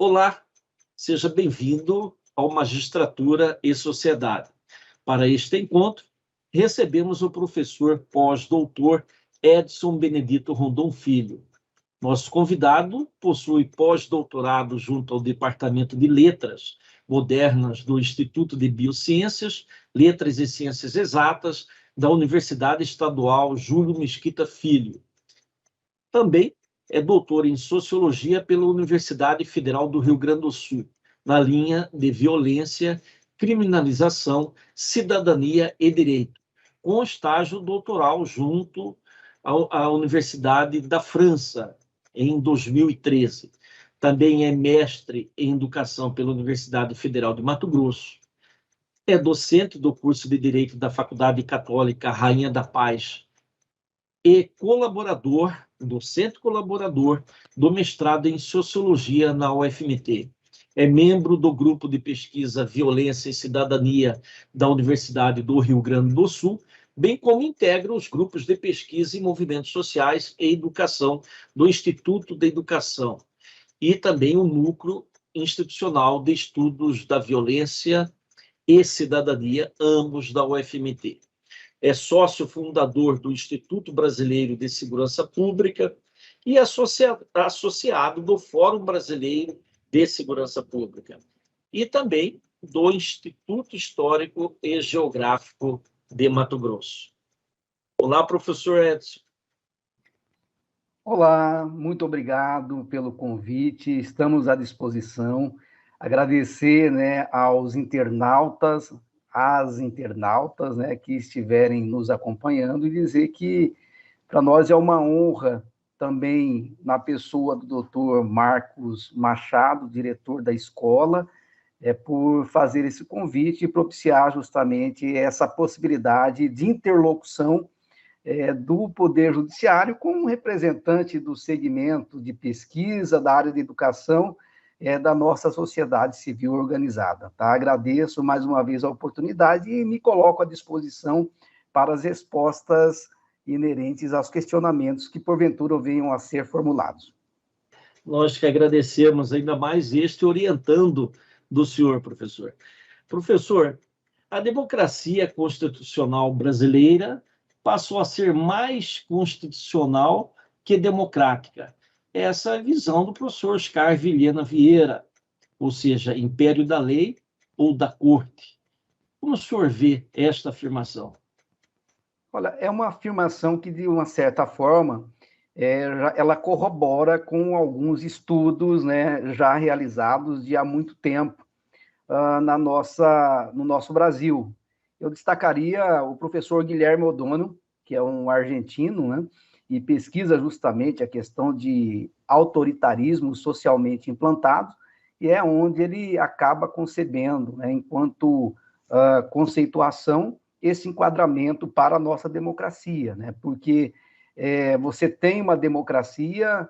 Olá, seja bem-vindo ao Magistratura e Sociedade. Para este encontro, recebemos o professor pós-doutor Edson Benedito Rondon Filho. Nosso convidado possui pós-doutorado junto ao Departamento de Letras Modernas do Instituto de Biociências, Letras e Ciências Exatas da Universidade Estadual Júlio Mesquita Filho. Também é doutor em Sociologia pela Universidade Federal do Rio Grande do Sul, na linha de Violência, Criminalização, Cidadania e Direito, com estágio doutoral junto à Universidade da França, em 2013. Também é mestre em Educação pela Universidade Federal de Mato Grosso. É docente do curso de Direito da Faculdade Católica Rainha da Paz e docente colaborador do mestrado em Sociologia na UFMT. É membro do grupo de pesquisa Violência e Cidadania da Universidade do Rio Grande do Sul, bem como integra os grupos de pesquisa em movimentos sociais e educação do Instituto de Educação e também o Núcleo Institucional de Estudos da Violência e Cidadania, ambos da UFMT. É sócio fundador do Instituto Brasileiro de Segurança Pública e associado do Fórum Brasileiro de Segurança Pública e também do Instituto Histórico e Geográfico de Mato Grosso. Olá, professor Edson. Olá, muito obrigado pelo convite, estamos à disposição. Agradecer, aos internautas, às internautas, que estiverem nos acompanhando e dizer que para nós é uma honra também na pessoa do Dr. Marcos Machado, diretor da escola, por fazer esse convite e propiciar justamente essa possibilidade de interlocução do Poder Judiciário com um representante do segmento de pesquisa, da área de educação, da nossa sociedade civil organizada. Tá? Agradeço mais uma vez a oportunidade e me coloco à disposição para as respostas inerentes aos questionamentos que, porventura, venham a ser formulados. Nós que agradecemos ainda mais este orientando do senhor, professor. Professor, a democracia constitucional brasileira passou a ser mais constitucional que democrática. Essa é a visão do professor Oscar Vilhena Vieira, ou seja, império da lei ou da corte. Como o senhor vê esta afirmação? Olha, é uma afirmação que, de uma certa forma, ela corrobora com alguns estudos, já realizados de há muito tempo no nosso Brasil. Eu destacaria o professor Guilherme O'Donnell, que é um argentino, e pesquisa justamente a questão de autoritarismo socialmente implantado, e é onde ele acaba concebendo, enquanto conceituação, esse enquadramento para a nossa democracia, porque você tem uma democracia,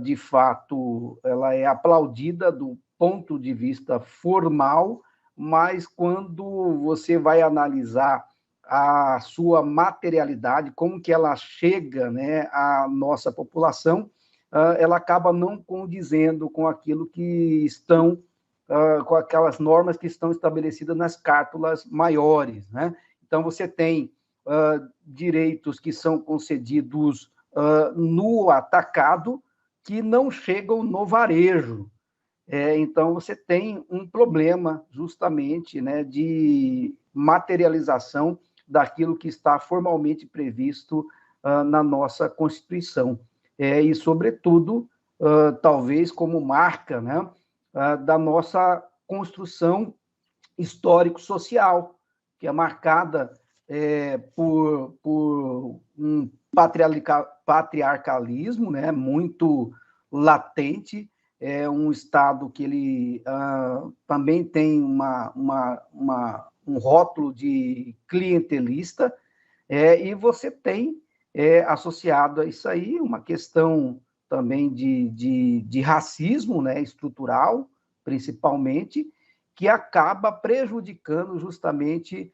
de fato, ela é aplaudida do ponto de vista formal, mas quando você vai analisar a sua materialidade, como que ela chega à nossa população, ela acaba não condizendo com aquilo que estão, com aquelas normas que estão estabelecidas nas cártulas maiores. Então, você tem direitos que são concedidos no atacado, que não chegam no varejo. Então, você tem um problema, justamente, de materialização daquilo que está formalmente previsto na nossa Constituição. E, sobretudo, talvez como marca da nossa construção histórico-social, que é marcada por um patriarcalismo muito latente, é um Estado que ele também tem um rótulo de clientelista, e você tem associado a isso aí uma questão também de racismo estrutural, principalmente, que acaba prejudicando justamente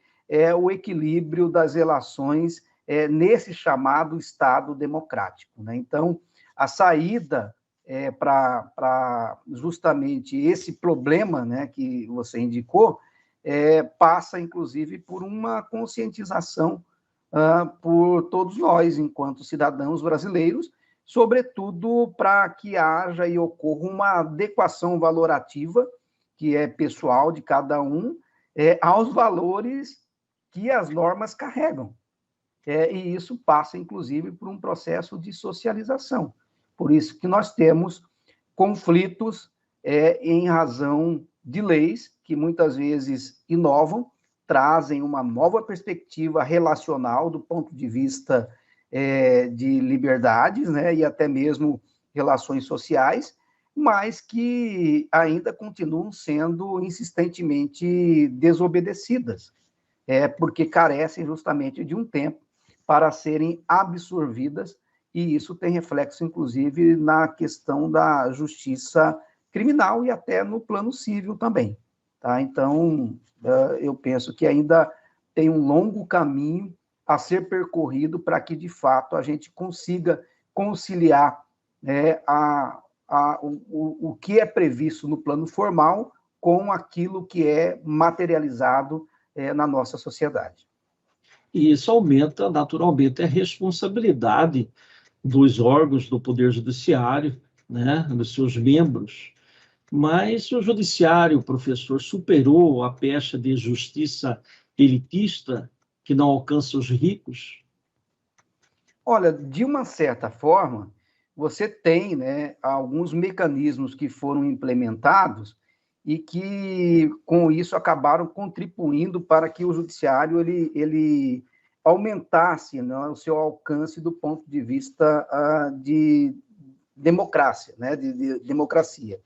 o equilíbrio das relações nesse chamado Estado democrático. Então, a saída para justamente esse problema, né, que você indicou, passa, inclusive, por uma conscientização por todos nós, enquanto cidadãos brasileiros, sobretudo para que haja e ocorra uma adequação valorativa, que é pessoal de cada um, aos valores que as normas carregam. E isso passa, inclusive, por um processo de socialização. Por isso que nós temos conflitos em razão de leis que muitas vezes inovam, trazem uma nova perspectiva relacional do ponto de vista de liberdades, né, e até mesmo relações sociais, mas que ainda continuam sendo insistentemente desobedecidas, porque carecem justamente de um tempo para serem absorvidas, e isso tem reflexo, inclusive, na questão da justiça criminal e até no plano civil também. Tá? Então, eu penso que ainda tem um longo caminho a ser percorrido para que, de fato, a gente consiga conciliar, né, o que é previsto no plano formal com aquilo que é materializado na nossa sociedade. E isso aumenta, naturalmente, a responsabilidade dos órgãos do Poder Judiciário, né, dos seus membros. Mas o Judiciário, professor, superou a pecha de justiça elitista que não alcança os ricos? Olha, de uma certa forma, você tem, né, alguns mecanismos que foram implementados e que, com isso, acabaram contribuindo para que o judiciário ele aumentasse, né, o seu alcance do ponto de vista de democracia, né, de democracia.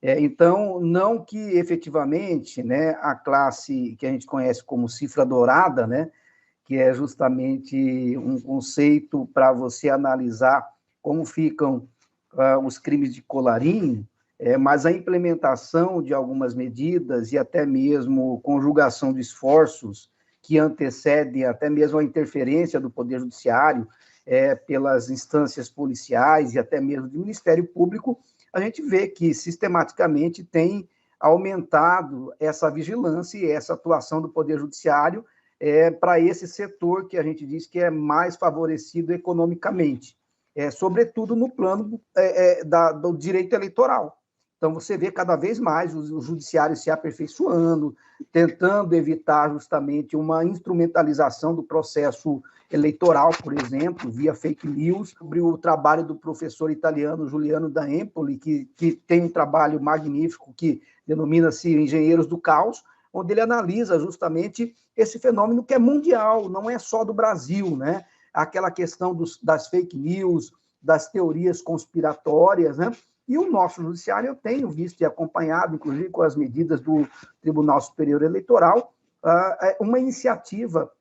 Então, não que efetivamente, né, a classe que a gente conhece como cifra dourada, né, que é justamente um conceito para você analisar como ficam os crimes de colarinho, mas a implementação de algumas medidas e até mesmo conjugação de esforços que antecedem até mesmo a interferência do Poder Judiciário pelas instâncias policiais e até mesmo do Ministério Público, a gente vê que sistematicamente tem aumentado essa vigilância e essa atuação do Poder Judiciário para esse setor que a gente diz que é mais favorecido economicamente, sobretudo no plano do direito eleitoral. Então, você vê cada vez mais o judiciário se aperfeiçoando, tentando evitar justamente uma instrumentalização do processo eleitoral, por exemplo, via fake news, sobre o trabalho do professor italiano Giuliano da Empoli, que tem um trabalho magnífico que denomina-se Engenheiros do Caos, onde ele analisa justamente esse fenômeno que é mundial, não é só do Brasil, né? Aquela questão das fake news, das teorias conspiratórias, né? E o nosso judiciário, eu tenho visto e acompanhado, inclusive com as medidas do Tribunal Superior Eleitoral, uma iniciativa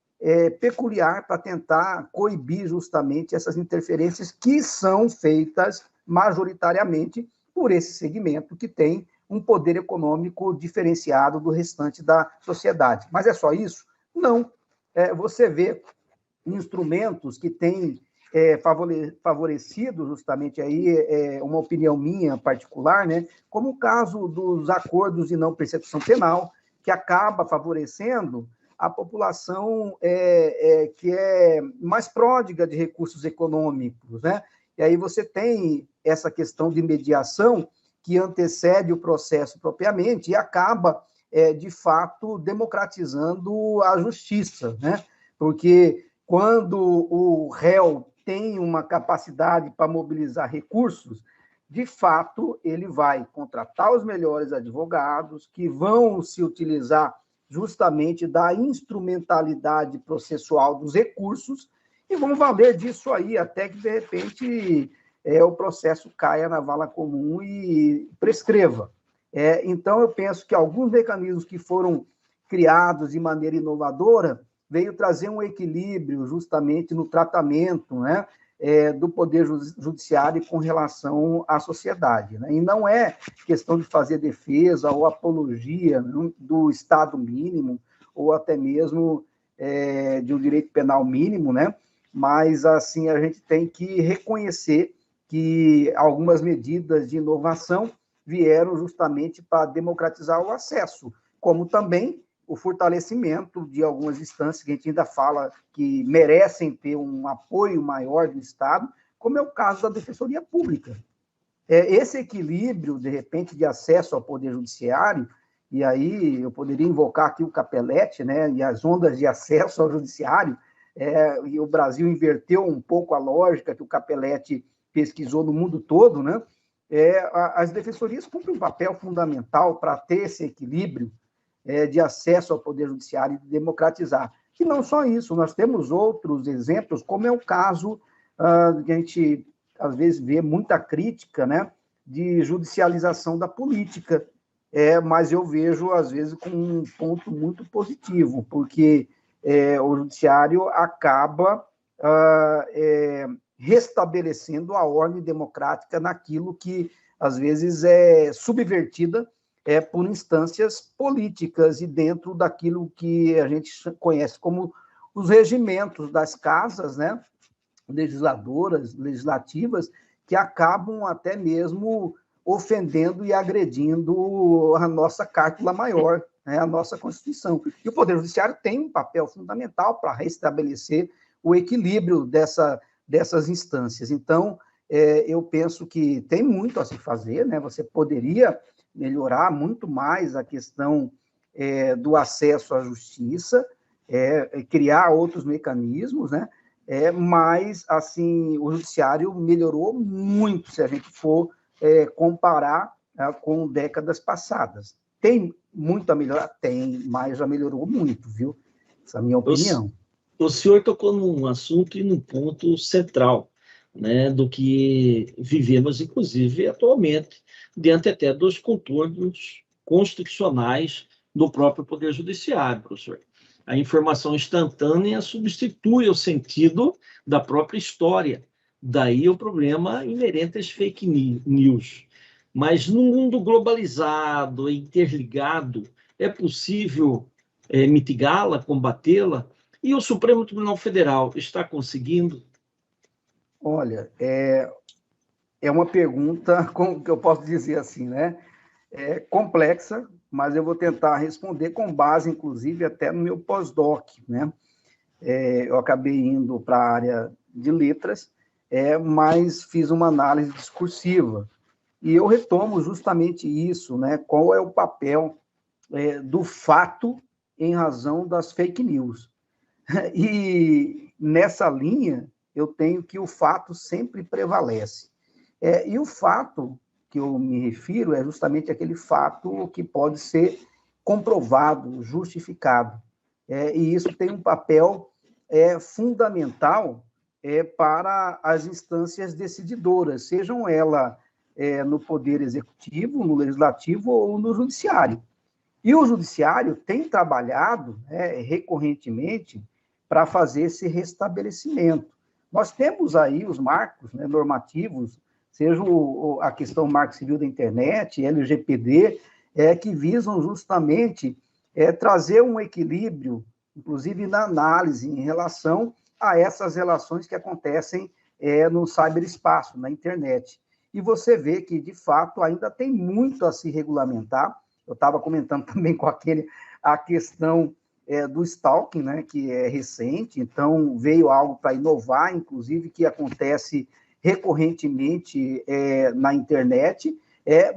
peculiar para tentar coibir justamente essas interferências que são feitas majoritariamente por esse segmento que tem um poder econômico diferenciado do restante da sociedade. Mas é só isso? Não. Você vê instrumentos que têm favorecido justamente aí uma opinião minha particular, né? Como o caso dos acordos de não persecução penal, que acaba favorecendo a população que é mais pródiga de recursos econômicos, né? E aí você tem essa questão de mediação que antecede o processo propriamente e acaba, de fato, democratizando a justiça, né? Porque quando o réu tem uma capacidade para mobilizar recursos, de fato, ele vai contratar os melhores advogados que vão se utilizar justamente da instrumentalidade processual dos recursos e vão valer disso aí até que, de repente, o processo caia na vala comum e prescreva. Então, eu penso que alguns mecanismos que foram criados de maneira inovadora veio trazer um equilíbrio justamente no tratamento, né, do Poder Judiciário com relação à sociedade. Né? E não é questão de fazer defesa ou apologia, né, do Estado mínimo ou até mesmo de um direito penal mínimo, né? Mas, assim, a gente tem que reconhecer que algumas medidas de inovação vieram justamente para democratizar o acesso, como também o fortalecimento de algumas instâncias que a gente ainda fala que merecem ter um apoio maior do Estado, como é o caso da Defensoria Pública. Esse equilíbrio, de repente, de acesso ao Poder Judiciário, e aí eu poderia invocar aqui o Capelletti, né, e as ondas de acesso ao Judiciário, e o Brasil inverteu um pouco a lógica que o Capelletti pesquisou no mundo todo, né? As defensorias cumprem um papel fundamental para ter esse equilíbrio de acesso ao Poder Judiciário e de democratizar. E não só isso, nós temos outros exemplos, como é o caso que a gente, às vezes, vê muita crítica, né, de judicialização da política, mas eu vejo, às vezes, com um ponto muito positivo, porque o judiciário acaba restabelecendo a ordem democrática naquilo que, às vezes, é subvertida por instâncias políticas e dentro daquilo que a gente conhece como os regimentos das casas, né, legisladoras, legislativas, que acabam até mesmo ofendendo e agredindo a nossa cártula maior, né, a nossa Constituição. E o Poder Judiciário tem um papel fundamental para restabelecer o equilíbrio dessas instâncias. Então, eu penso que tem muito a se fazer, né? Você poderia melhorar muito mais a questão do acesso à justiça, criar outros mecanismos, né? Mas, assim, o judiciário melhorou muito se a gente for comparar com décadas passadas. Tem muito a melhorar? Tem, mas já melhorou muito, viu? Essa é a minha opinião. O senhor tocou num assunto e num ponto central, né, do que vivemos, inclusive, atualmente, diante até dos contornos constitucionais do próprio Poder Judiciário, professor. A informação instantânea substitui o sentido da própria história. Daí o problema inerente às fake news. Mas num mundo globalizado e interligado, é possível mitigá-la, combatê-la? E o Supremo Tribunal Federal está conseguindo? Olha, é uma pergunta, como que eu posso dizer assim, né? Complexa, mas eu vou tentar responder com base, inclusive, até no meu pós-doc, né? Eu acabei indo para a área de letras, mas fiz uma análise discursiva. E eu retomo justamente isso, né? Qual é o papel do fato em razão das fake news? E nessa linha, eu tenho que o fato sempre prevalece. E o fato que eu me refiro é justamente aquele fato que pode ser comprovado, justificado. E isso tem um papel fundamental para as instâncias decididoras, sejam elas no Poder Executivo, no Legislativo ou no Judiciário. E o Judiciário tem trabalhado recorrentemente para fazer esse restabelecimento. Nós temos aí os marcos, né, normativos, seja a questão Marco Civil da Internet, LGPD, que visam justamente trazer um equilíbrio, inclusive na análise, em relação a essas relações que acontecem no cyberespaço, na internet. E você vê que, de fato, ainda tem muito a se regulamentar. Eu estava comentando também com a questão do stalking, né, que é recente, então veio algo para inovar, inclusive, que acontece recorrentemente na internet,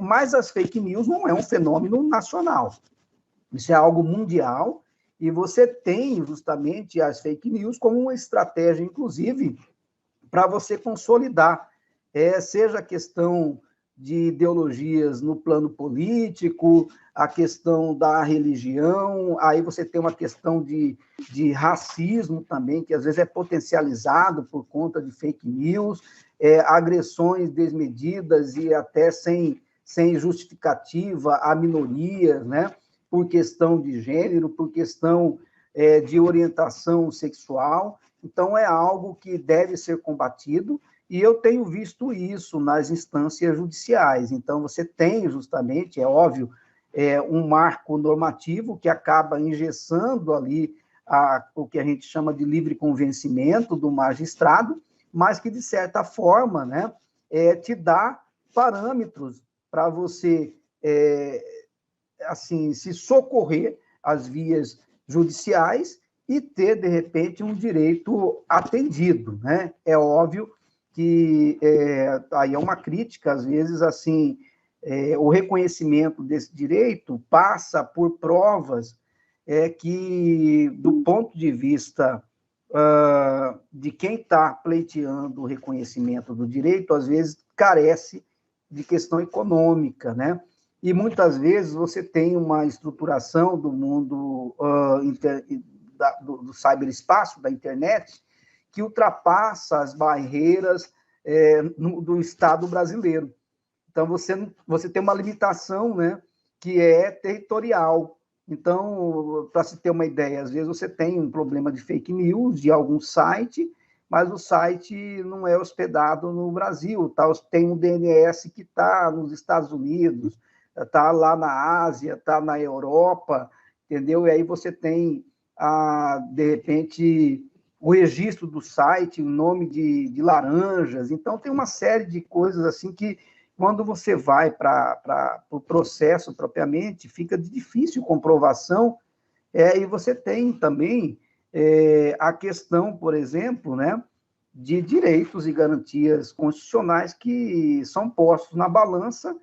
mas as fake news não é um fenômeno nacional, isso é algo mundial, e você tem justamente as fake news como uma estratégia, inclusive, para você consolidar, seja a questão de ideologias no plano político, a questão da religião, aí você tem uma questão de racismo também, que às vezes é potencializado por conta de fake news, agressões desmedidas e até sem justificativa a minorias, né? Por questão de gênero, por questão de orientação sexual. Então, é algo que deve ser combatido, e eu tenho visto isso nas instâncias judiciais. Então, você tem justamente, é óbvio, um marco normativo que acaba engessando ali o que a gente chama de livre convencimento do magistrado, mas que, de certa forma, né, te dá parâmetros para você assim, se socorrer às vias judiciais e ter, de repente, um direito atendido, né? É óbvio que aí é uma crítica, às vezes, assim, o reconhecimento desse direito passa por provas que, do ponto de vista de quem está pleiteando o reconhecimento do direito, às vezes carece de questão econômica, né? E muitas vezes você tem uma estruturação do mundo do cyberespaço, da internet, que ultrapassa as barreiras do Estado brasileiro. Então, você tem uma limitação, né, que é territorial. Então, para se ter uma ideia, às vezes você tem um problema de fake news de algum site, mas o site não é hospedado no Brasil, tá? Tem um DNS que está nos Estados Unidos, está lá na Ásia, está na Europa, entendeu? E aí você tem, de repente, o registro do site, o nome de laranjas. Então, tem uma série de coisas assim que, quando você vai para o processo propriamente, fica de difícil comprovação, e você tem também a questão, por exemplo, né, de direitos e garantias constitucionais que são postos na balança,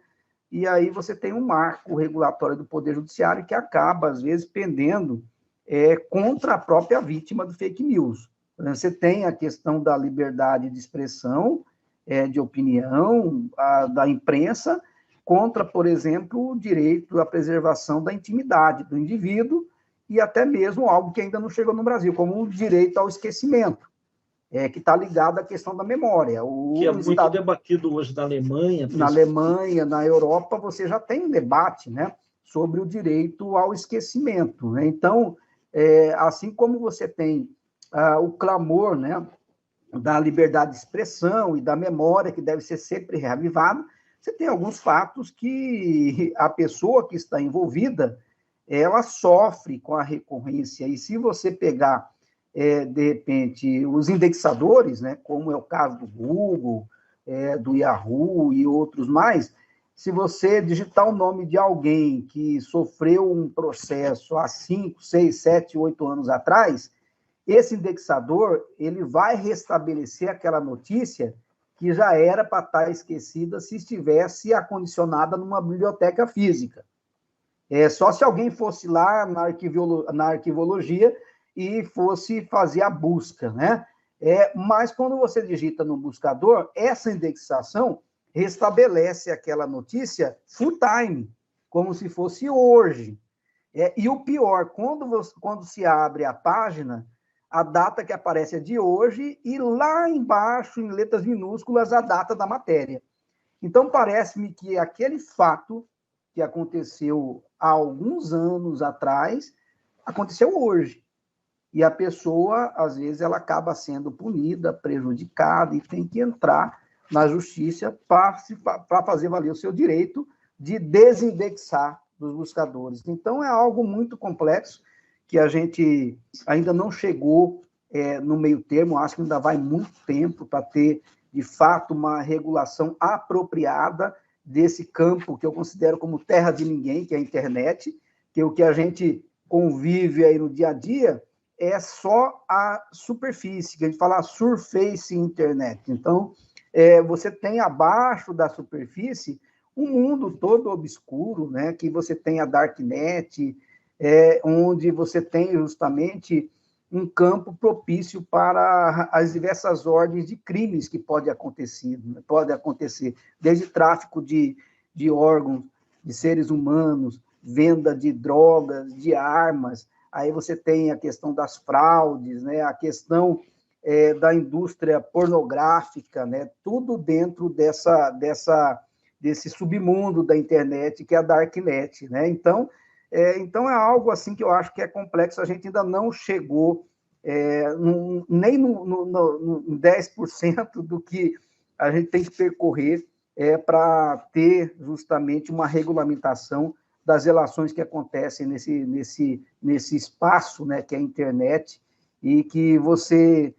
e aí você tem um marco regulatório do Poder Judiciário que acaba, às vezes, pendendo contra a própria vítima do fake news. Você tem a questão da liberdade de expressão, de opinião, da imprensa, contra, por exemplo, o direito à preservação da intimidade do indivíduo e até mesmo algo que ainda não chegou no Brasil, como o direito ao esquecimento, que está ligado à questão da memória. Que é muito debatido hoje na Alemanha. Na Alemanha, na Europa, você já tem um debate, né, sobre o direito ao esquecimento, né? Então, assim como você tem o clamor, né, da liberdade de expressão e da memória, que deve ser sempre reavivada, você tem alguns fatos que a pessoa que está envolvida, ela sofre com a recorrência. E se você pegar, de repente, os indexadores, né, como é o caso do Google, do Yahoo e outros mais, se você digitar o nome de alguém que sofreu um processo há 5, 6, 7, 8 anos atrás, esse indexador, ele vai restabelecer aquela notícia que já era para estar esquecida se estivesse acondicionada numa biblioteca física. Só se alguém fosse lá na arquivologia e fosse fazer a busca, né? Mas quando você digita no buscador, essa indexação restabelece aquela notícia full time, como se fosse hoje. E o pior, quando se abre a página, a data que aparece é de hoje e lá embaixo, em letras minúsculas, a data da matéria. Então, parece-me que aquele fato que aconteceu há alguns anos atrás, aconteceu hoje. E a pessoa, às vezes, ela acaba sendo punida, prejudicada e tem que entrar na justiça para fazer valer o seu direito de desindexar dos buscadores. Então, é algo muito complexo que a gente ainda não chegou no meio termo, acho que ainda vai muito tempo para ter, de fato, uma regulação apropriada desse campo que eu considero como terra de ninguém, que é a internet, que o que a gente convive aí no dia a dia é só a superfície, que a gente fala surface internet. Então, você tem abaixo da superfície um mundo todo obscuro, né, que você tem a darknet, onde você tem justamente um campo propício para as diversas ordens de crimes que pode acontecer, desde tráfico de órgãos, de seres humanos, venda de drogas, de armas. Aí você tem a questão das fraudes, né, a questão da indústria pornográfica, né, tudo dentro desse submundo da internet, que é a darknet, né? Então é algo assim que eu acho que é complexo, a gente ainda não chegou nem no 10% do que a gente tem que percorrer para ter justamente uma regulamentação das relações que acontecem nesse espaço, né, que é a internet, e que você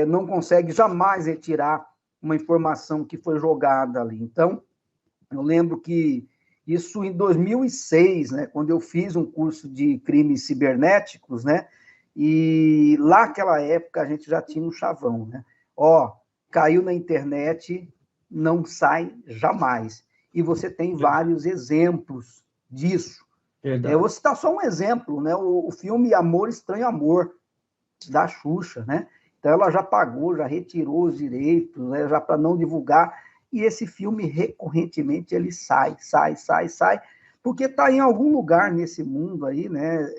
não consegue jamais retirar uma informação que foi jogada ali. Então, eu lembro que isso em 2006, né, quando eu fiz um curso de crimes cibernéticos, né, e lá naquela época a gente já tinha um chavão, né? Ó, caiu na internet, não sai jamais. E você tem vários exemplos disso. Eu vou citar só um exemplo, né? O filme Amor, Estranho Amor, da Xuxa, né? Então ela já pagou, já retirou os direitos, né, já para não divulgar, e esse filme recorrentemente ele sai, porque está em algum lugar nesse mundo aí, né,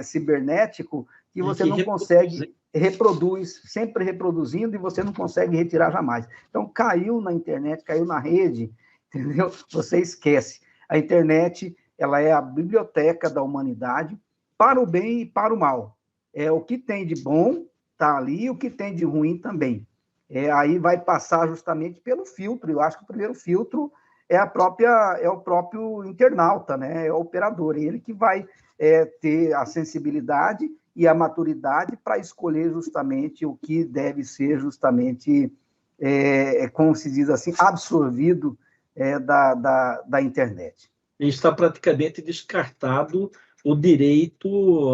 cibernético, que você não consegue, reproduz, sempre reproduzindo, e você não consegue retirar jamais. Então caiu na internet, caiu na rede, entendeu? Você esquece. A internet, ela é a biblioteca da humanidade, para o bem e para o mal. O que tem de bom está ali, e o que tem de ruim também. Aí vai passar justamente pelo filtro. Eu acho que o primeiro filtro é o próprio internauta, né? É o operador, ele que vai ter a sensibilidade e a maturidade para escolher justamente o que deve ser justamente, como se diz assim, absorvido da internet. Está praticamente descartado o direito,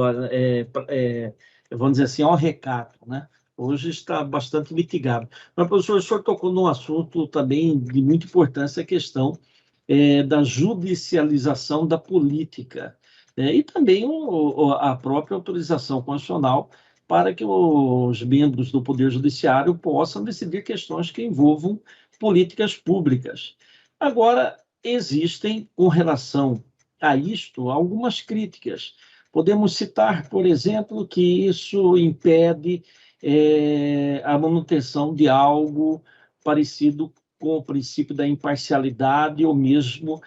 vamos dizer assim, ao recato, né? Hoje está bastante mitigado. Mas, professor, o senhor tocou num assunto também de muita importância, a questão da judicialização da política, né? E também a própria autorização constitucional para que os membros do Poder Judiciário possam decidir questões que envolvam políticas públicas. Agora, existem, com relação a isto, algumas críticas. Podemos citar, por exemplo, que isso impede a manutenção de algo parecido com o princípio da imparcialidade ou mesmo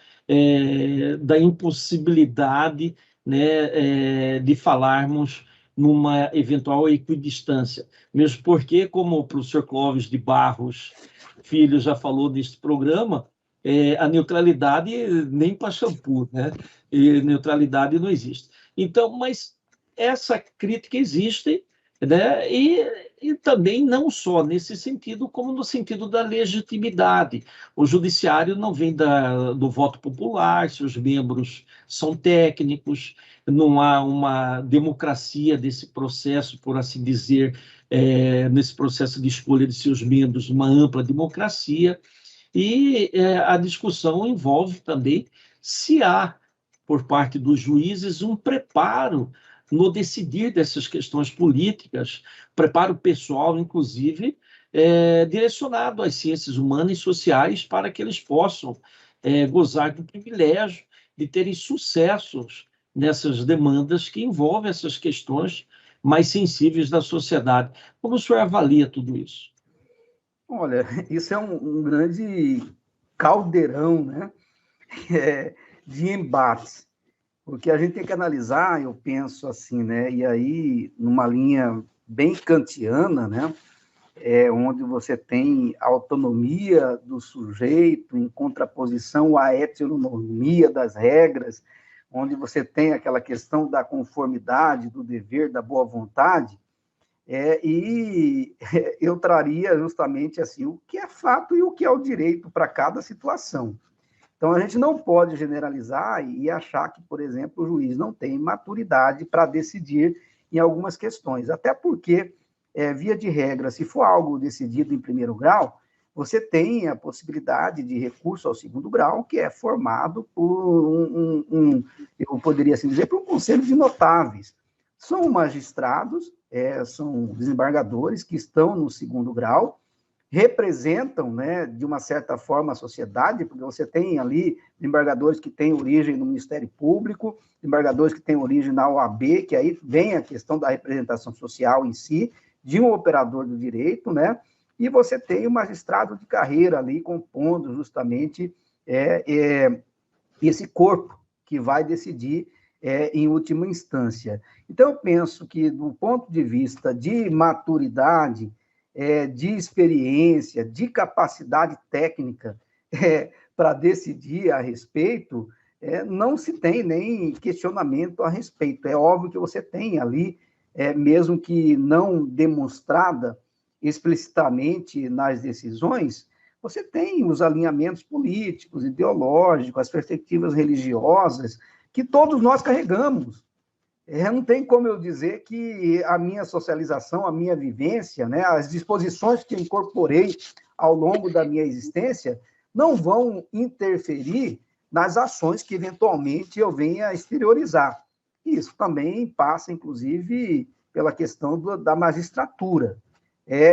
da impossibilidade, né, de falarmos numa eventual equidistância. Mesmo porque, como o professor Clóvis de Barros Filho já falou neste programa, a neutralidade nem para shampoo, né? E neutralidade não existe. Então, mas essa crítica existe, né? E também não só nesse sentido, como no sentido da legitimidade. O judiciário não vem do voto popular, seus membros são técnicos, não há uma democracia desse processo, por assim dizer, nesse processo de escolha de seus membros, uma ampla democracia. E a discussão envolve também se há, por parte dos juízes, um preparo no decidir dessas questões políticas, preparo pessoal, inclusive, direcionado às ciências humanas e sociais, para que eles possam gozar do privilégio de terem sucessos nessas demandas que envolvem essas questões mais sensíveis da sociedade. Como o senhor avalia tudo isso? Olha, isso é um grande caldeirão, né? De embates, porque a gente tem que analisar, eu penso assim, né? E aí, numa linha bem kantiana, né? Onde você tem a autonomia do sujeito em contraposição à heteronomia das regras, onde você tem aquela questão da conformidade, do dever, da boa vontade. E eu traria justamente assim o que é fato e o que é o direito para cada situação. Então, a gente não pode generalizar e achar que, por exemplo, o juiz não tem maturidade para decidir em algumas questões, até porque, via de regra, se for algo decidido em primeiro grau, você tem a possibilidade de recurso ao segundo grau, que é formado por eu poderia assim dizer, por um conselho de notáveis. São magistrados, são desembargadores que estão no segundo grau, representam, né, de uma certa forma a sociedade, porque você tem ali desembargadores que têm origem no Ministério Público, desembargadores que têm origem na OAB, que aí vem a questão da representação social em si, de um operador do direito, né, e você tem o magistrado de carreira ali compondo justamente esse corpo que vai decidir em última instância. Então, eu penso que, do ponto de vista de maturidade, de experiência, de capacidade técnica para decidir a respeito, não se tem nem questionamento a respeito. É óbvio que você tem ali, mesmo que não demonstrada, explicitamente nas decisões, você tem os alinhamentos políticos, ideológicos, as perspectivas religiosas, que todos nós carregamos. Não tem como eu dizer que a minha socialização, a minha vivência, né, as disposições que eu incorporei ao longo da minha existência não vão interferir nas ações que, eventualmente, eu venha a exteriorizar. Isso também passa, inclusive, pela questão da magistratura.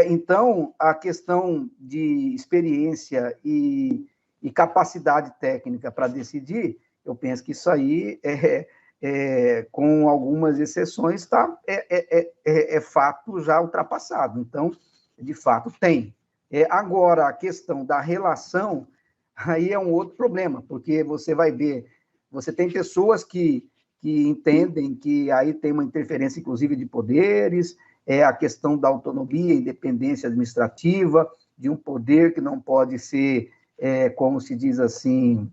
Então, a questão de experiência e capacidade técnica para decidir, eu penso que isso aí com algumas exceções, é fato já ultrapassado. Então, de fato, tem. Agora, a questão da relação, aí é um outro problema, porque você vai ver, você tem pessoas que entendem que aí tem uma interferência, inclusive, de poderes, a questão da autonomia, independência administrativa, de um poder que não pode ser, como se diz assim,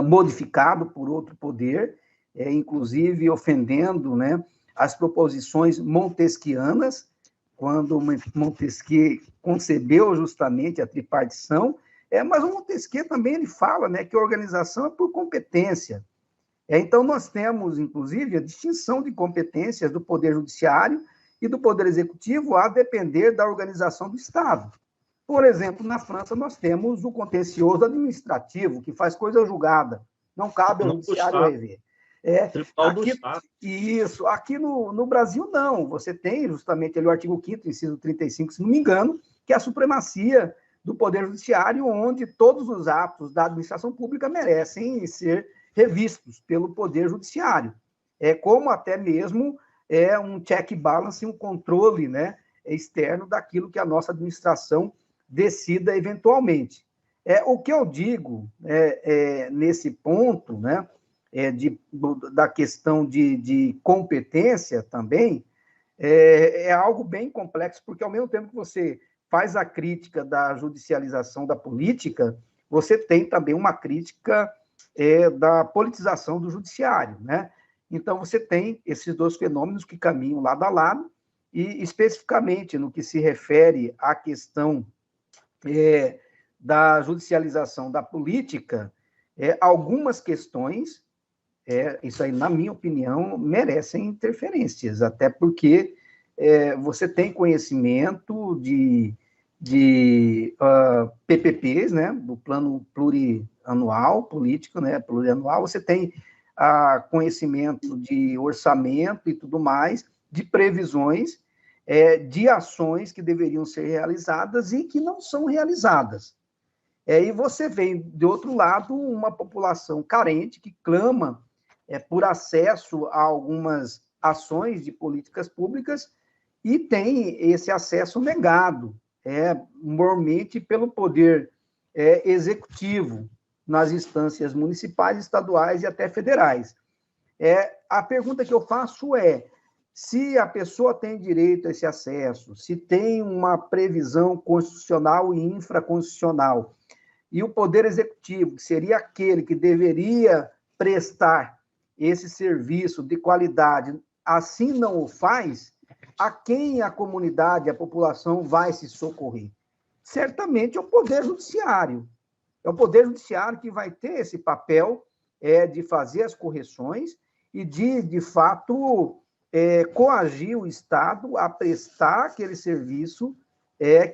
modificado por outro poder, inclusive ofendendo, né, as proposições montesquianas, quando Montesquieu concebeu justamente a tripartição, mas o Montesquieu também ele fala, né, que a organização é por competência. Então, nós temos, inclusive, a distinção de competências do Poder Judiciário e do Poder Executivo a depender da organização do Estado. Por exemplo, na França, nós temos o contencioso administrativo, que faz coisa julgada. Não cabe ao Judiciário rever. Aqui no Brasil, não. Você tem justamente ali o artigo 5º, inciso 35, se não me engano, que é a supremacia do Poder Judiciário, onde todos os atos da administração pública merecem ser revistos pelo Poder Judiciário. Como até mesmo um check balance, um controle, né, externo daquilo que a nossa administração decida eventualmente. O que eu digo nesse ponto, né, da questão de competência também, é algo bem complexo, porque ao mesmo tempo que você faz a crítica da judicialização da política, você tem também uma crítica da politização do judiciário, né? Então, você tem esses dois fenômenos que caminham lado a lado, e especificamente no que se refere à questão da judicialização da política, algumas questões, isso aí, na minha opinião, merecem interferências, até porque você tem conhecimento de PPPs, né, do plano plurianual, político, né, plurianual, você tem conhecimento de orçamento e tudo mais, de previsões, de ações que deveriam ser realizadas e que não são realizadas. E você vê, de outro lado, uma população carente que clama por acesso a algumas ações de políticas públicas e tem esse acesso negado, normalmente pelo poder executivo, nas instâncias municipais, estaduais e até federais. A pergunta que eu faço se a pessoa tem direito a esse acesso, se tem uma previsão constitucional e infraconstitucional, e o Poder Executivo, que seria aquele que deveria prestar esse serviço de qualidade, assim não o faz, a quem a comunidade, a população vai se socorrer? Certamente é o Poder Judiciário. É o Poder Judiciário que vai ter esse papel de fazer as correções e de fato, coagir o Estado a prestar aquele serviço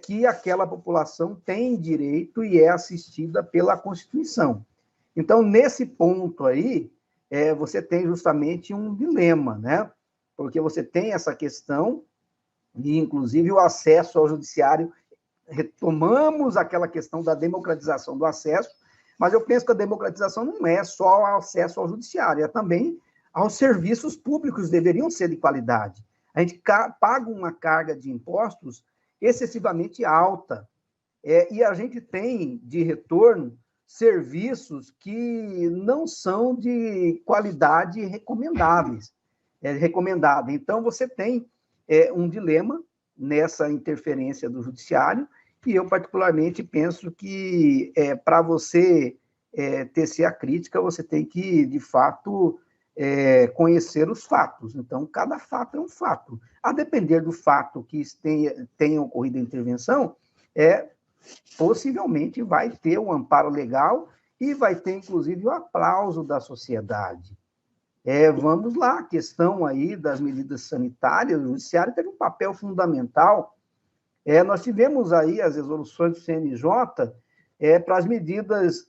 que aquela população tem direito e é assistida pela Constituição. Então, nesse ponto aí, você tem justamente um dilema, né? Porque você tem essa questão e, inclusive, o acesso ao judiciário. Retomamos aquela questão da democratização do acesso, mas eu penso que a democratização não é só o acesso ao judiciário, é também aos serviços públicos, deveriam ser de qualidade. A gente paga uma carga de impostos excessivamente alta, e a gente tem de retorno serviços que não são de qualidade recomendáveis. Então, você tem um dilema nessa interferência do judiciário, e eu particularmente penso que para você tecer a crítica, você tem que, de fato, conhecer os fatos. Então, cada fato é um fato. A depender do fato que tenha ocorrido a intervenção, possivelmente vai ter um amparo legal e vai ter, inclusive, o aplauso da sociedade. Vamos lá, a questão aí das medidas sanitárias, o judiciário teve um papel fundamental. Nós tivemos aí as resoluções do CNJ para as medidas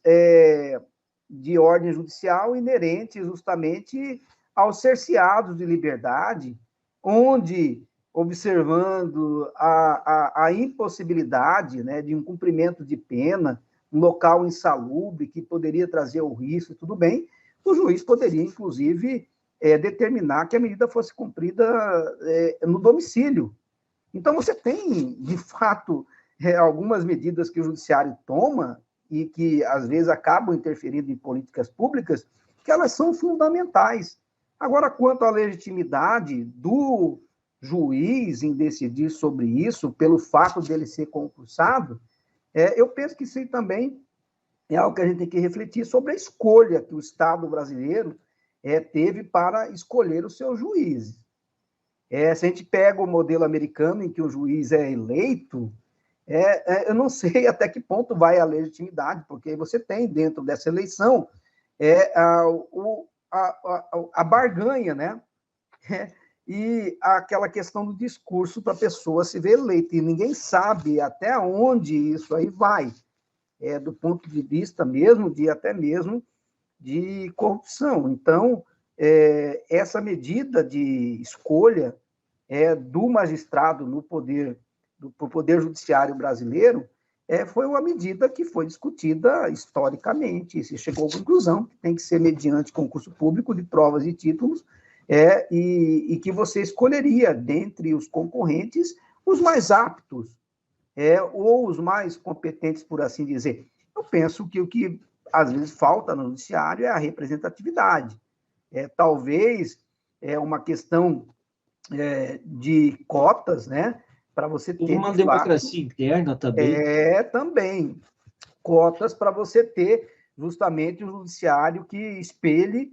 de ordem judicial inerentes justamente aos cerceados de liberdade, onde, observando a impossibilidade, né, de um cumprimento de pena, um local insalubre que poderia trazer o risco, tudo bem, o juiz poderia, inclusive, determinar que a medida fosse cumprida no domicílio. Então, você tem, de fato, algumas medidas que o judiciário toma e que, às vezes, acabam interferindo em políticas públicas, que elas são fundamentais. Agora, quanto à legitimidade do juiz em decidir sobre isso, pelo fato dele ser concursado, eu penso que isso também é algo que a gente tem que refletir sobre a escolha que o Estado brasileiro teve para escolher os seus juízes. Se a gente pega o modelo americano, em que o juiz é eleito, eu não sei até que ponto vai a legitimidade, porque você tem dentro dessa eleição a barganha, né? E aquela questão do discurso para a pessoa se ver eleita, e ninguém sabe até onde isso aí vai, do ponto de vista mesmo, até mesmo de corrupção. Então, essa medida de escolha do magistrado no poder judiciário brasileiro foi uma medida que foi discutida historicamente, e se chegou à conclusão que tem que ser mediante concurso público de provas e títulos, e que você escolheria, dentre os concorrentes, os mais aptos, ou os mais competentes, por assim dizer. Eu penso que o que, às vezes, falta no judiciário é a representatividade. Talvez uma questão de cotas, né, para você ter... Uma democracia interna também. Também. Cotas para você ter justamente um judiciário que espelhe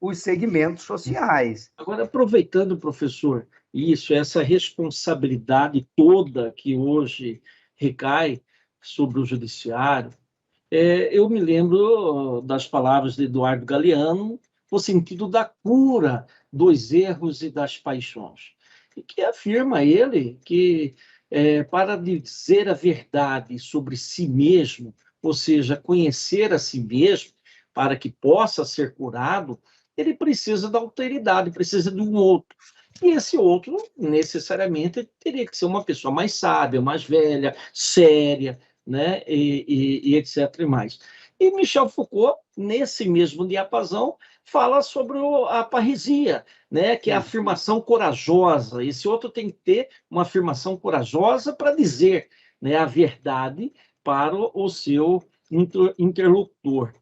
os segmentos sociais. Agora, aproveitando, professor, essa responsabilidade toda que hoje recai sobre o judiciário, eu me lembro das palavras de Eduardo Galeano, no sentido da cura dos erros e das paixões, e que afirma ele que, para dizer a verdade sobre si mesmo, ou seja, conhecer a si mesmo, para que possa ser curado, ele precisa da alteridade, precisa de um outro. E esse outro, necessariamente, teria que ser uma pessoa mais sábia, mais velha, séria, né? e etc. e mais. E Michel Foucault, nesse mesmo diapasão, fala sobre a parresia, né? Que é a afirmação corajosa. Esse outro tem que ter uma afirmação corajosa para dizer, né, a verdade para o seu interlocutor.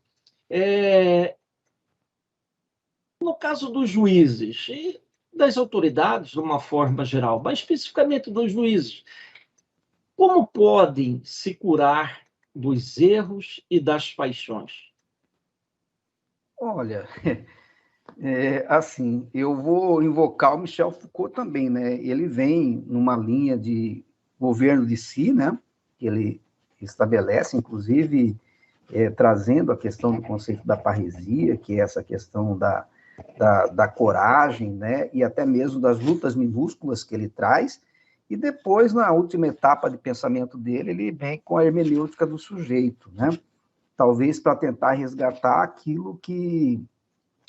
No caso dos juízes e das autoridades, de uma forma geral, mas especificamente dos juízes, como podem se curar dos erros e das paixões? Olha, assim, eu vou invocar o Michel Foucault também, né? Ele vem numa linha de governo de si, né? Que ele estabelece, inclusive, trazendo a questão do conceito da parresia, que é essa questão da coragem, né? E até mesmo das lutas minúsculas que ele traz. E depois, na última etapa de pensamento dele, ele vem com a hermenêutica do sujeito, né? Talvez para tentar resgatar aquilo que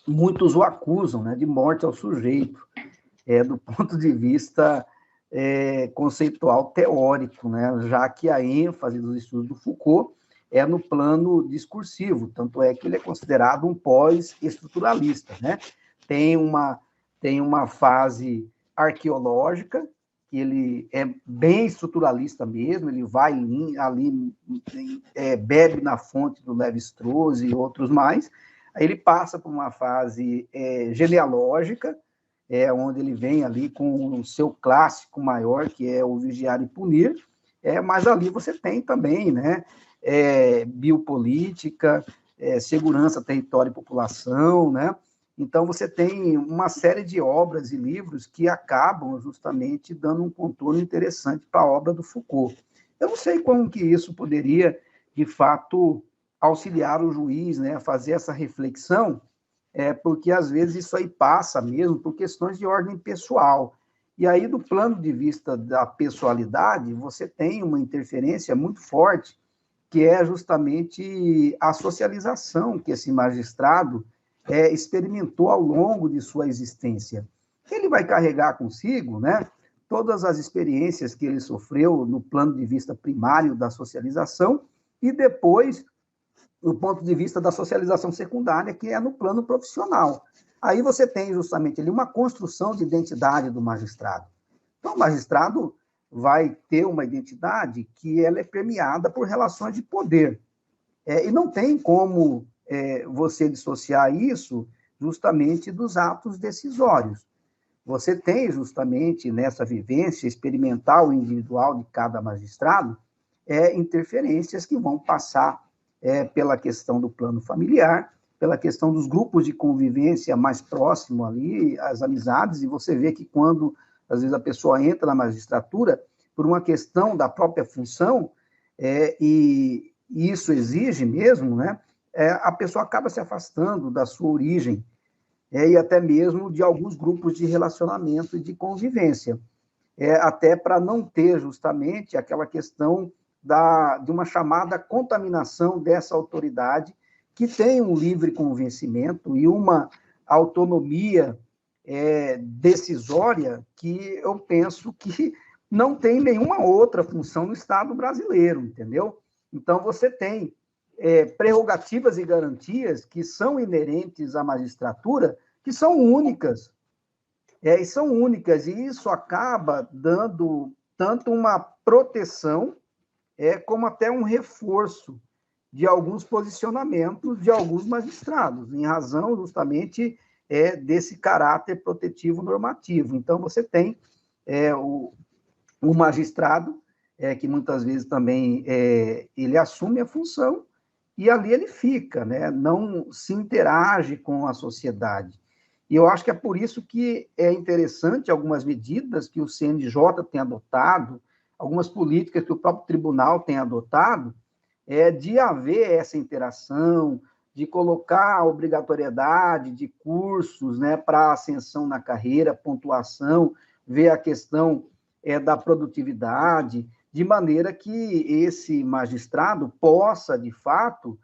muitos o acusam, né, de morte ao sujeito, do ponto de vista conceitual teórico, né, já que a ênfase dos estudos do Foucault é no plano discursivo, tanto é que ele é considerado um pós-estruturalista, né? Tem uma fase arqueológica, que ele é bem estruturalista mesmo, ele vai ali, bebe na fonte do Lévi-Strauss e outros mais. Aí ele passa por uma fase genealógica, onde ele vem ali com o seu clássico maior, que é o Vigiar e Punir, mas ali você tem também, né, biopolítica, segurança, território e população, né, Então, você tem uma série de obras e livros que acabam justamente dando um contorno interessante para a obra do Foucault. Eu não sei como que isso poderia, de fato, auxiliar o juiz, né, a fazer essa reflexão, porque às vezes isso aí passa mesmo por questões de ordem pessoal. E aí, do plano de vista da pessoalidade, você tem uma interferência muito forte, que é justamente a socialização que esse magistrado experimentou ao longo de sua existência. Ele vai carregar consigo, né, todas as experiências que ele sofreu no plano de vista primário da socialização e depois no ponto de vista da socialização secundária, que é no plano profissional. Aí você tem justamente ali uma construção de identidade do magistrado. Então, o magistrado vai ter uma identidade que ela é permeada por relações de poder. E não tem como você dissociar isso justamente dos atos decisórios. Você tem justamente nessa vivência experimental e individual de cada magistrado interferências que vão passar pela questão do plano familiar, pela questão dos grupos de convivência mais próximo ali, as amizades, e você vê que quando, às vezes, a pessoa entra na magistratura, por uma questão da própria função, e isso exige mesmo, né, a pessoa acaba se afastando da sua origem, e até mesmo de alguns grupos de relacionamento e de convivência, até para não ter justamente aquela questão de uma chamada contaminação dessa autoridade, que tem um livre convencimento e uma autonomia decisória que eu penso que não tem nenhuma outra função no Estado brasileiro, entendeu? Então, você tem prerrogativas e garantias que são inerentes à magistratura, que são únicas, e são únicas, e isso acaba dando tanto uma proteção como até um reforço de alguns posicionamentos de alguns magistrados, em razão justamente desse caráter protetivo normativo. Então, você tem o magistrado, que muitas vezes também ele assume a função e ali ele fica, né? Não se interage com a sociedade. E eu acho que é por isso que é interessante algumas medidas que o CNJ tem adotado, algumas políticas que o próprio tribunal tem adotado, de haver essa interação, de colocar a obrigatoriedade de cursos, né, para ascensão na carreira, pontuação, ver a questão da produtividade, de maneira que esse magistrado possa, de fato,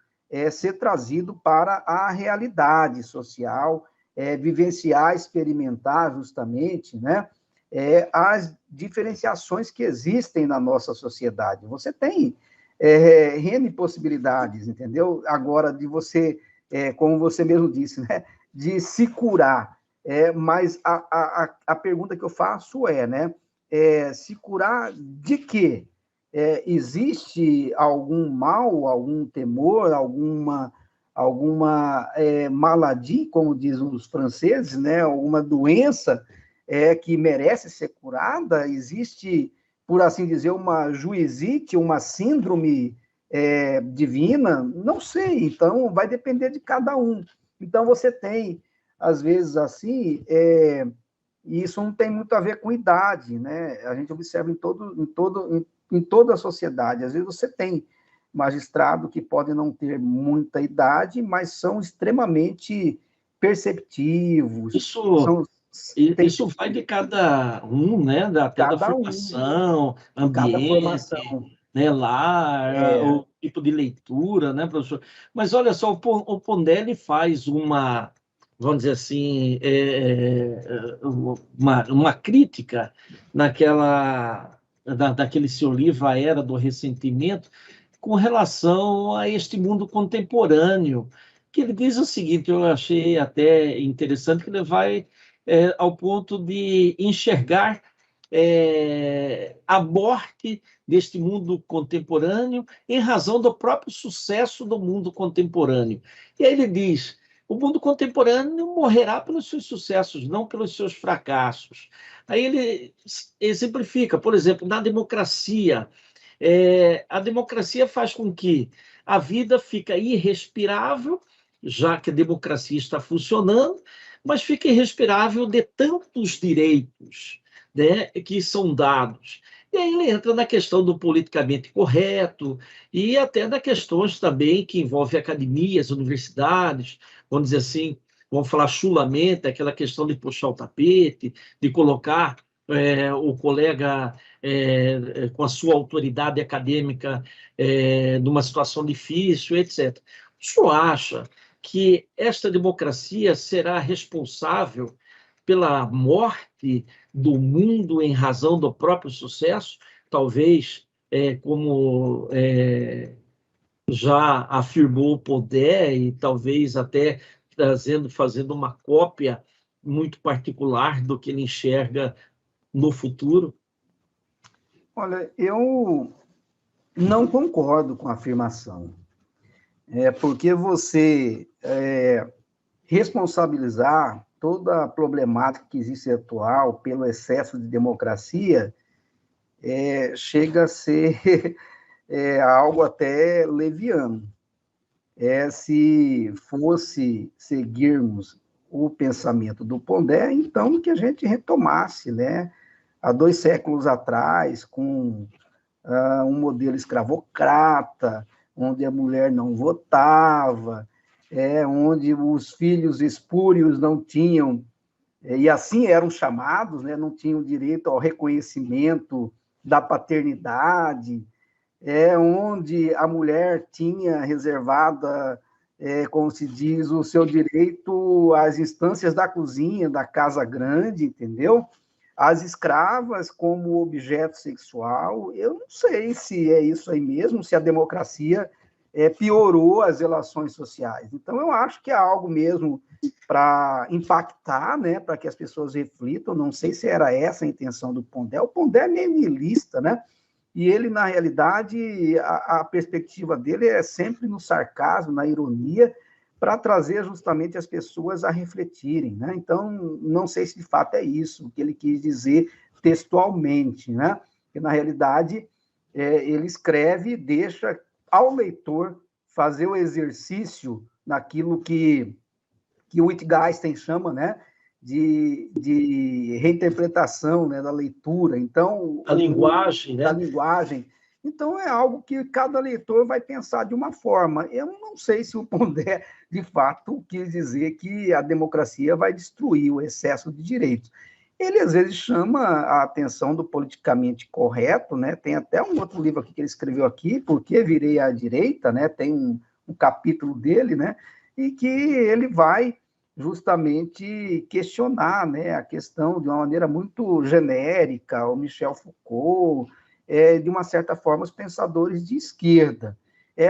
ser trazido para a realidade social, vivenciar, experimentar justamente, né, as diferenciações que existem na nossa sociedade. Você tem N possibilidades, entendeu? Agora, de você, como você mesmo disse, né, de se curar. Mas a pergunta que eu faço né, se curar de quê? Existe algum mal, algum temor, alguma maladie, como dizem os franceses, né, alguma doença que merece ser curada? Existe, por assim dizer, uma juizite, uma síndrome divina? Não sei, então vai depender de cada um. Então você tem, às vezes, assim, e isso não tem muito a ver com idade, né? A gente observa em toda a sociedade. Às vezes você tem magistrado que podem não ter muita idade, mas são extremamente perceptivos. Isso vai de cada um, né? Até da Cada um, formação, cada ambiente, formação. né? Lar, o tipo de leitura, né, professor? Mas olha só, o Pondelli faz vamos dizer assim, uma crítica daquele seu livro, A Era do Ressentimento, com relação a este mundo contemporâneo, que ele diz o seguinte, eu achei até interessante, que ele vai ao ponto de enxergar a morte deste mundo contemporâneo em razão do próprio sucesso do mundo contemporâneo. E aí ele diz, o mundo contemporâneo morrerá pelos seus sucessos, não pelos seus fracassos. Aí ele exemplifica, por exemplo, na democracia, a democracia faz com que a vida fica irrespirável já que a democracia está funcionando, mas fica irrespirável de tantos direitos, né, que são dados. E aí ele entra na questão do politicamente correto e até na questões também que envolvem academias, universidades, vamos dizer assim, vamos falar chulamente, aquela questão de puxar o tapete, de colocar o colega com a sua autoridade acadêmica numa situação difícil, etc. O senhor acha que esta democracia será responsável pela morte do mundo em razão do próprio sucesso? Talvez, como já afirmou o Pondé, e talvez até fazendo uma cópia muito particular do que ele enxerga no futuro? Olha, eu não concordo com a afirmação. Porque você responsabilizar toda a problemática que existe atual pelo excesso de democracia chega a ser algo até leviano. Se fosse seguirmos o pensamento do Pondé, então que a gente retomasse, né, há 2 séculos atrás, com um modelo escravocrata, onde a mulher não votava, onde os filhos espúrios não tinham, e assim eram chamados, né, não tinham direito ao reconhecimento da paternidade, onde a mulher tinha reservada, como se diz, o seu direito às instâncias da cozinha, da casa grande, entendeu? As escravas como objeto sexual, eu não sei se é isso aí mesmo, se a democracia piorou as relações sociais. Então, eu acho que é algo mesmo para impactar, né, para que as pessoas reflitam. Não sei se era essa a intenção do Pondé. O Pondé é meio niilista, né? E ele, na realidade, a perspectiva dele é sempre no sarcasmo, na ironia, para trazer justamente as pessoas a refletirem, né? Então, não sei se de fato é isso que ele quis dizer textualmente, né? Porque, na realidade, ele escreve e deixa ao leitor fazer o exercício naquilo que o Wittgenstein chama, né, de reinterpretação, né, da leitura. Então, A linguagem, da né? linguagem. Então, é algo que cada leitor vai pensar de uma forma. Eu não sei se o Pondé, de fato, quis dizer que a democracia vai destruir o excesso de direitos. Ele, às vezes, chama a atenção do politicamente correto, né? Tem até um outro livro aqui que ele escreveu aqui, Por que Virei à Direita, né? Tem um capítulo dele, né? E que ele vai justamente questionar, né, a questão de uma maneira muito genérica, o Michel Foucault, de uma certa forma, os pensadores de esquerda.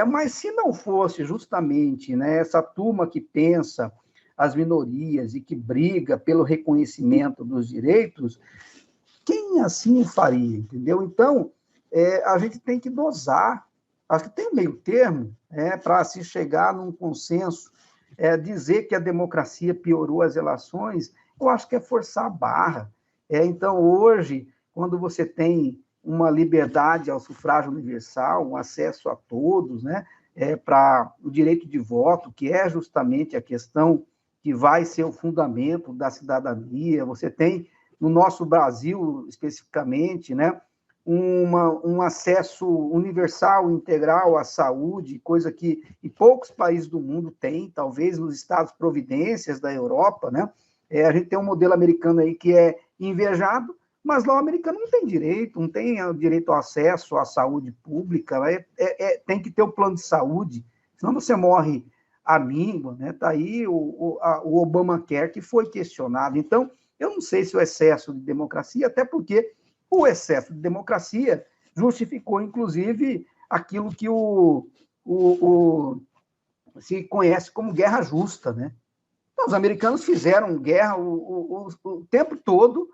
Mas se não fosse justamente, né, essa turma que pensa as minorias e que briga pelo reconhecimento dos direitos, quem assim o faria, entendeu? Então, a gente tem que dosar, acho que tem um meio termo para se chegar num consenso. Dizer que a democracia piorou as relações, eu acho que é forçar a barra. Então, hoje, quando você tem uma liberdade ao sufrágio universal, um acesso a todos, né, para o direito de voto, que é justamente a questão que vai ser o fundamento da cidadania, você tem, no nosso Brasil, especificamente, né, um acesso universal, integral à saúde, coisa que em poucos países do mundo tem, talvez nos Estados Providências da Europa, né? A gente tem um modelo americano aí que é invejado, mas lá o americano não tem direito, não tem o direito ao acesso à saúde pública, tem que ter o plano de saúde, senão você morre à míngua, né? Está aí o Obamacare, que foi questionado. Então, eu não sei se o excesso de democracia, até porque o excesso de democracia justificou, inclusive, aquilo que se conhece como guerra justa, né? Então, os americanos fizeram guerra o tempo todo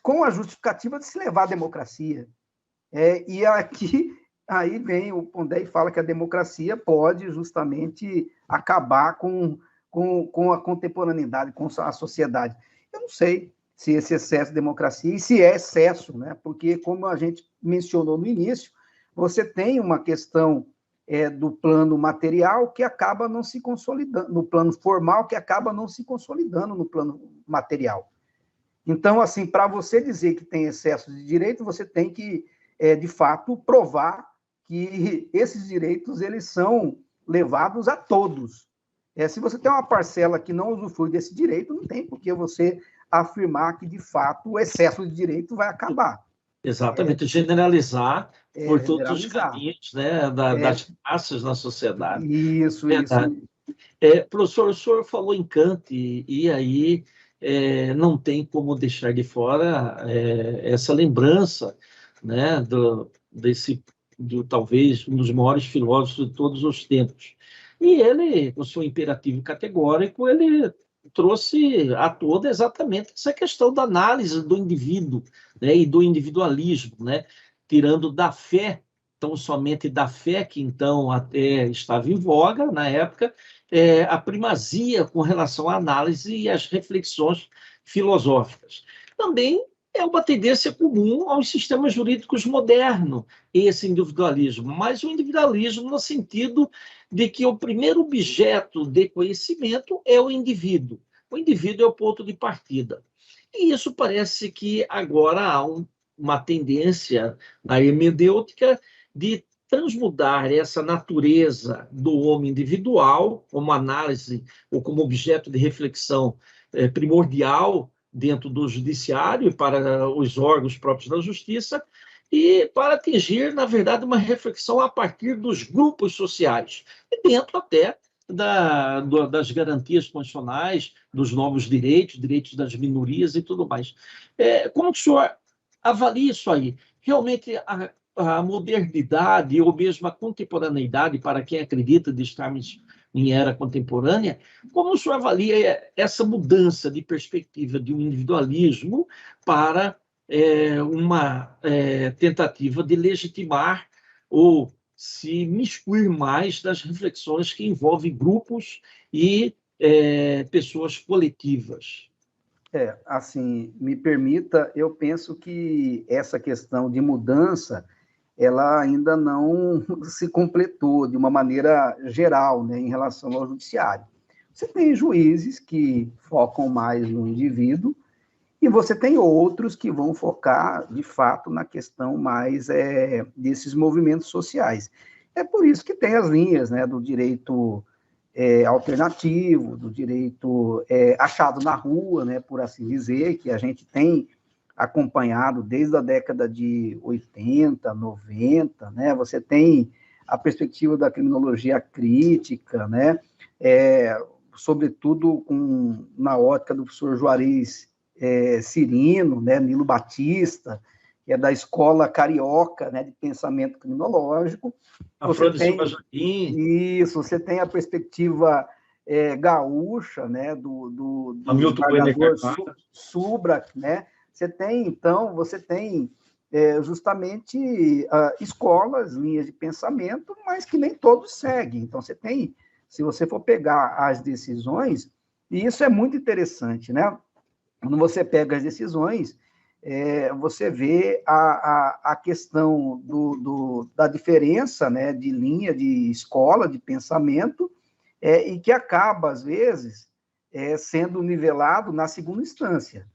com a justificativa de se levar à democracia. E aqui, aí vem o Pondé e fala que a democracia pode justamente acabar com a contemporaneidade, com a sociedade. Eu não sei se esse excesso de democracia, e se é excesso, né? Porque, como a gente mencionou no início, você tem uma questão do plano material que acaba não se consolidando, no plano formal que acaba não se consolidando no plano material. Então, assim, para você dizer que tem excesso de direito, você tem que, de fato, provar que esses direitos eles são levados a todos. Se você tem uma parcela que não usufrui desse direito, não tem por que você afirmar que, de fato, o excesso de direito vai acabar. Exatamente, generalizar por todos os Generalizar. caminhos, né, das classes na sociedade. Isso, Verdade. isso. Professor, o senhor falou em Kant, e aí não tem como deixar de fora essa lembrança, né, talvez um dos maiores filósofos de todos os tempos. E ele, com seu imperativo categórico, ele trouxe à tona exatamente essa questão da análise do indivíduo, né, e do individualismo, né, tirando da fé, tão somente da fé, que então até estava em voga na época, a primazia com relação à análise e às reflexões filosóficas. Também é uma tendência comum aos sistemas jurídicos modernos, esse individualismo, mas o individualismo no sentido de que o primeiro objeto de conhecimento é o indivíduo. O indivíduo é o ponto de partida. E isso parece que agora há uma tendência na hermenêutica de transmudar essa natureza do homem individual como análise ou como objeto de reflexão primordial dentro do judiciário e para os órgãos próprios da justiça, e para atingir, na verdade, uma reflexão a partir dos grupos sociais, e dentro até das garantias constitucionais, dos novos direitos das minorias e tudo mais. Como que o senhor avalia isso aí? Realmente a modernidade ou mesmo a contemporaneidade, para quem acredita de estarmos em era contemporânea, como o senhor avalia essa mudança de perspectiva de um individualismo para uma tentativa de legitimar ou se miscuir mais das reflexões que envolvem grupos e pessoas coletivas? Assim, me permita, eu penso que essa questão de mudança, ela ainda não se completou de uma maneira geral, né, em relação ao judiciário. Você tem juízes que focam mais no indivíduo, e você tem outros que vão focar, de fato, na questão mais desses movimentos sociais. É por isso que tem as linhas, né, do direito alternativo, do direito achado na rua, né, por assim dizer, que a gente tem acompanhado desde a década de 80, 90, né, você tem a perspectiva da criminologia crítica, né, sobretudo na ótica do professor Juarez Cirino, né, Nilo Batista, que é da escola carioca, né, de pensamento criminológico. Você tem a perspectiva gaúcha, né, do desembargador Subra, né? Você tem justamente escolas, linhas de pensamento, mas que nem todos seguem. Então, se você for pegar as decisões, e isso é muito interessante, né? Quando você pega as decisões, você vê a questão da diferença, né, de linha, de escola, de pensamento, e que acaba, às vezes, sendo nivelado na segunda instância.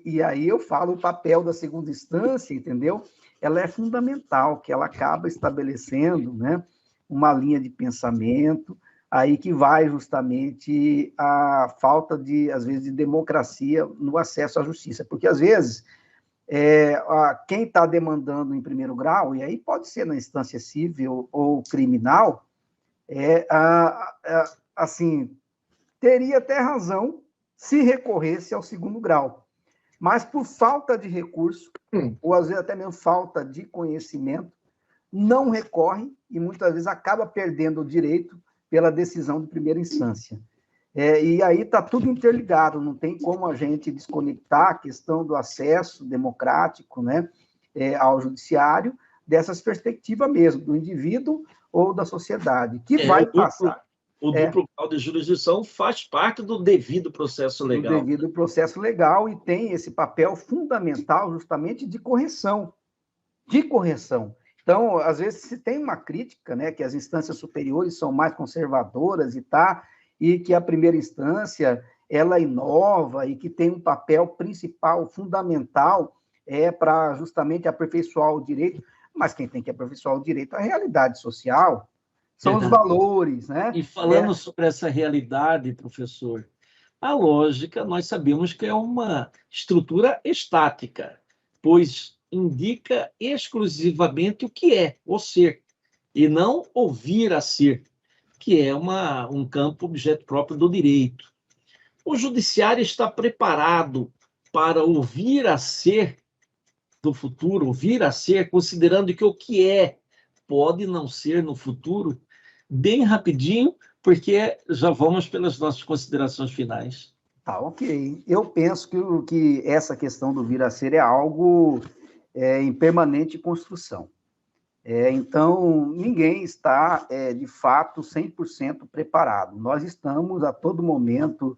E aí eu falo o papel da segunda instância, entendeu? Ela é fundamental, que ela acaba estabelecendo, né, uma linha de pensamento, aí que vai justamente a falta às vezes, de democracia no acesso à justiça, porque, às vezes, quem está demandando em primeiro grau, e aí pode ser na instância civil ou criminal, assim, teria até razão se recorresse ao segundo grau, mas por falta de recurso, ou às vezes até mesmo falta de conhecimento, não recorre e muitas vezes acaba perdendo o direito pela decisão de primeira instância. E aí está tudo interligado, não tem como a gente desconectar a questão do acesso democrático, né, ao judiciário, dessas perspectivas mesmo, do indivíduo ou da sociedade, que vai passar. O duplo grau de jurisdição faz parte do devido processo legal. Do devido processo legal, e tem esse papel fundamental justamente de correção. Então, às vezes, se tem uma crítica, né, que as instâncias superiores são mais conservadoras e que a primeira instância, ela inova e que tem um papel principal, fundamental, para justamente aperfeiçoar o direito, mas quem tem que aperfeiçoar o direito é a realidade social, são os valores, né? E falando sobre essa realidade, professor, a lógica, nós sabemos que é uma estrutura estática, pois indica exclusivamente o que é, o ser, e não o vir a ser, que é um campo objeto próprio do direito. O judiciário está preparado para o vir a ser do futuro, o vir a ser, considerando que o que é pode não ser no futuro, bem rapidinho, porque já vamos pelas nossas considerações finais. Tá, ok. Eu penso que essa questão do vir a ser é algo em permanente construção. Então, ninguém está, de fato, 100% preparado. Nós estamos, a todo momento,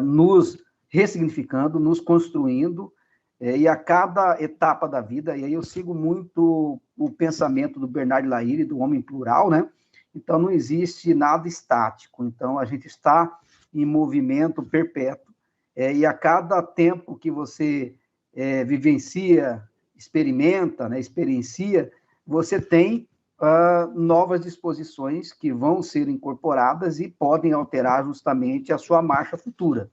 nos ressignificando, nos construindo, e a cada etapa da vida, e aí eu sigo muito o pensamento do Bernard Lahire, do homem plural, né? Então, não existe nada estático. Então, a gente está em movimento perpétuo, e a cada tempo que você vivencia, experimenta, né, experiencia, você tem novas disposições que vão ser incorporadas e podem alterar justamente a sua marcha futura.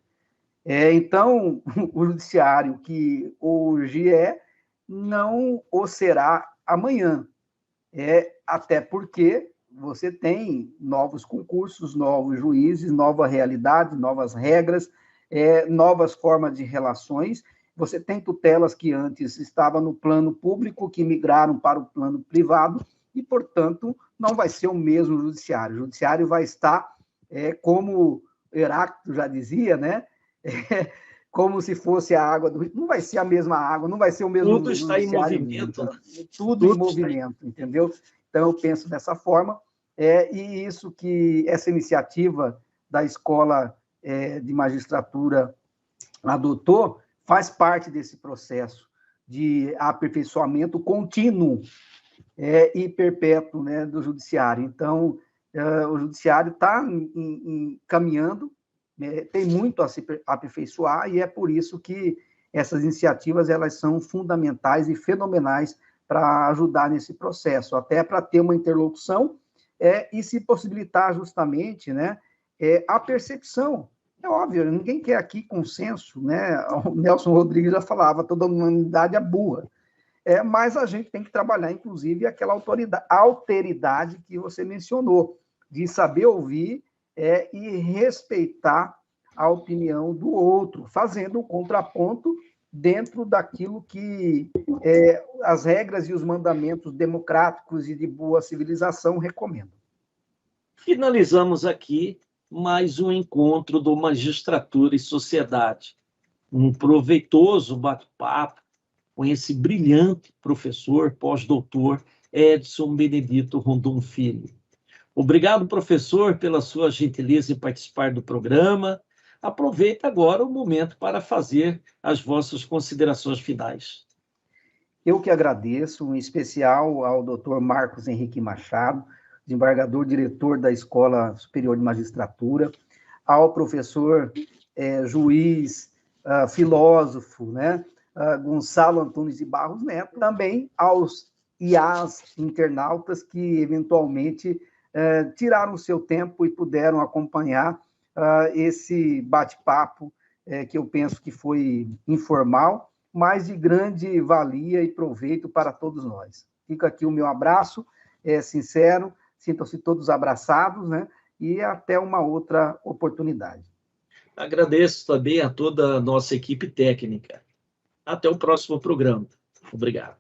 Então, o judiciário que hoje não o será amanhã, até porque você tem novos concursos, novos juízes, nova realidade, novas regras, novas formas de relações. Você tem tutelas que antes estavam no plano público, que migraram para o plano privado, e, portanto, não vai ser o mesmo judiciário. O judiciário vai estar, como Heráclito já dizia, né? Como se fosse a água do rio. Não vai ser a mesma água, não vai ser o mesmo tudo está em movimento. Tudo em movimento, entendeu? Então, eu penso dessa forma, e isso que essa iniciativa da Escola de Magistratura adotou faz parte desse processo de aperfeiçoamento contínuo e perpétuo, né, do judiciário. Então, o judiciário está caminhando, tem muito a se aperfeiçoar, e é por isso que essas iniciativas elas são fundamentais e fenomenais para ajudar nesse processo, até para ter uma interlocução e se possibilitar justamente, né, a percepção. É óbvio, ninguém quer aqui consenso, né? O Nelson Rodrigues já falava, toda humanidade é burra. Mas a gente tem que trabalhar, inclusive, aquela alteridade que você mencionou, de saber ouvir e respeitar a opinião do outro, fazendo um contraponto dentro daquilo que as regras e os mandamentos democráticos e de boa civilização recomendam. Finalizamos aqui mais um encontro do Magistratura e Sociedade. Um proveitoso bate-papo com esse brilhante professor, pós-doutor, Edson Benedito Rondon Filho. Obrigado, professor, pela sua gentileza em participar do programa. Aproveita agora o momento para fazer as vossas considerações finais. Eu que agradeço, em especial ao doutor Marcos Henrique Machado, desembargador-diretor da Escola Superior de Magistratura, ao professor juiz, filósofo, né, Gonçalo Antunes de Barros Neto, também aos IAs internautas que, eventualmente, tiraram o seu tempo e puderam acompanhar esse bate-papo, que eu penso que foi informal, mas de grande valia e proveito para todos nós. Fica aqui o meu abraço, sincero, sintam-se todos abraçados, né? E até uma outra oportunidade. Agradeço também a toda a nossa equipe técnica. Até o próximo programa. Obrigado.